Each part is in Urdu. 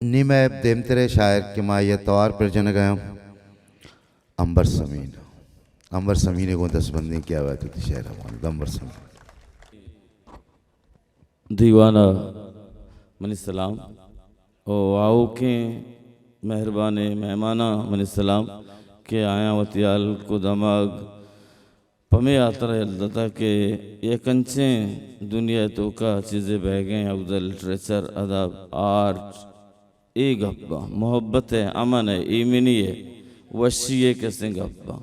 نیمے دیمترے شاعر کے مائی توار پر جن گئے امبر سمین کو دس بندی کیا ہوا تھی شہر ہمارا امبر سمین دیوانہ منی السلام او آؤ کے مہربان مہمانہ منی السلام کہ آیا وطیال کو دماغ پمی آتر یلدتا کہ یہ کنچیں دنیا تو کا چیزیں بہ گئیں افضل لٹریچر ادب آرٹ ای گپا محبت ہے امن ہے ایمنی ہے وشی ہے کیسے گپا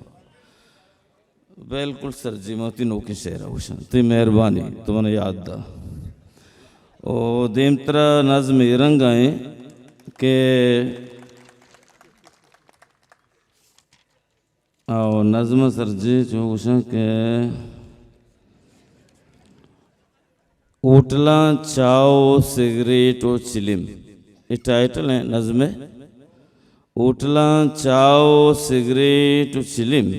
بالکل سرجی موتی نوکی شہرہ ہوشن تی مہربانی تمہیں یاد دا او دیمترا نظم رنگ آئیں کہ او نظم سرجی جو ہوشن کہ اوٹلا چاو سگریٹ و چلم یہ ٹائٹل ہے نظم اوٹلا چاو سگریٹ و چلم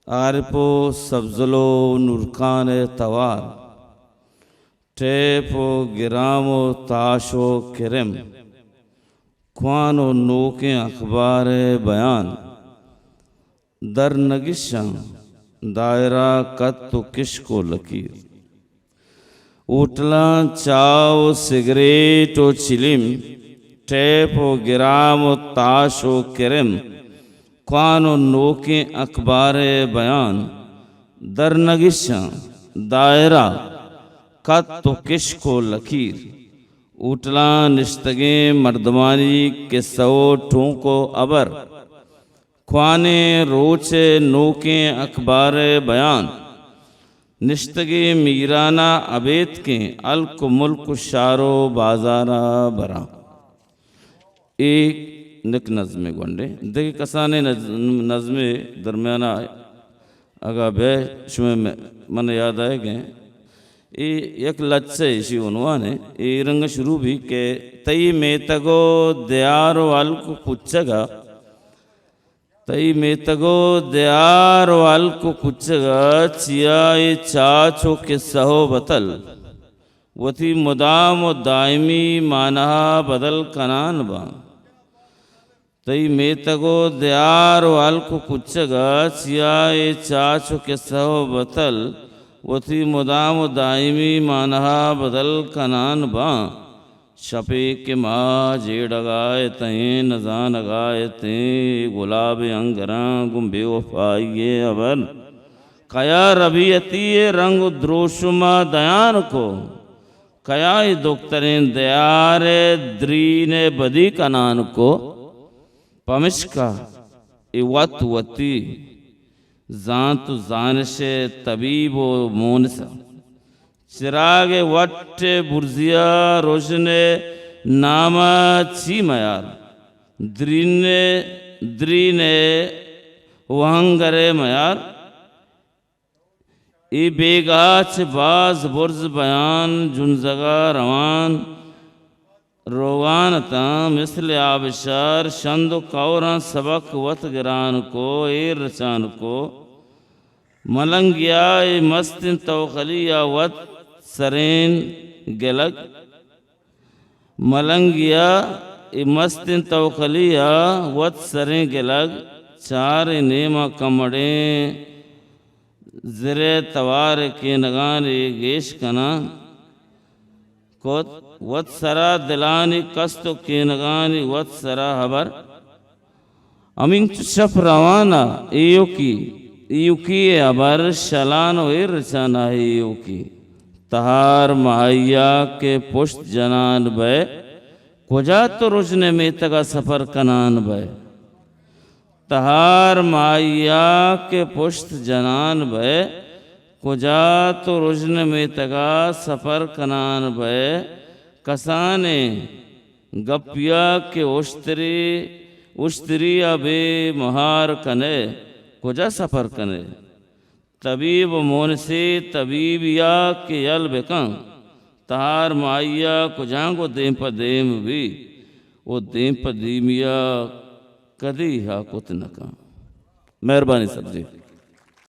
آرپو سبزلو نورکان توار ٹیپ و گرام و تاش و کرم خوان و نوکیں اخبار بیان در نگشاں دائرہ کت و کشک و لکیر اوٹلا چاو سگریٹ و چلم ٹیپ و گرام و تاش و کرم خوان و نوکیں اخبار بیان در نگشاں دائرہ کت و کشک و لکیر اوٹلا نشتگیں مردمانی کے سو ٹھونکو ابر خوانے روچے نوکیں اخبار بیان نشتگیں میرانہ عبید کے الک ملک شارو بازارہ برا ایک نک نظم گونڈے دیکھیں کسانے نظم درمیانہ اگا بے شمیں من یاد آئے گئے یک لچے اسی عنوان ہے یہ رنگ شروع بھی کہ تئی میں تگو دیارو الکو کچگا تئی میں تگو دیارو الکو کچگا چیائی چاچو کے سہو بطل وتی مدام و دائمی مانہا بدل کنان با تئی میں تگو دیارو الکو کچگا چیائی چاچو کے سہو بطل وتی مدام و دائمی مانہا بدل کنان با شپے کے ماں جیڑ گائے تیں نزان گائے تیں گلاب انگراں گمبے وفائیے ابر کیا ربیعتی رنگ دروشما دیان کو کیا دکترین دیار درین بدی کنان کو پمشکا ایوت وتی زانت زانش طبیب و مونسا چراغ وٹ برزیا روشن نامہ چی میار درین وہنگر میار ای بیگاچ باز برز بیان جنزگا روان روانتا مثل آبشار شند و کوران سبق وط گران کو ایر رچان کو ملنگیا مستن توخلیا وط سرین گلگ ملنگیا مستن توخلیا وط سرین گلگ چار نیمہ کمڑیں زرے توار کے نگانی گیش کنا وط سرا دلانی کستو کے نگانی وط سرا حبر امین شف روانا ایو کی عبر شلانو ارچانا ایو کی تہار مہیا کے پشت جنان بے کجا تو رجنے میں تگا سفر کنان بے تہار مہیا کے پشت جنان بے کجا تو رجنے میں تگا سفر کنان بے کسانے گپیا کے اشتری ابے مہار کنے کجا سفر کنے طبیب مونسی طبیب یا کے یل بکن تہار مائیا کجانگو دیم پا دیم بھی وہ دیم پا دیمیا کدی ہا کت نکا مہربانی سب جی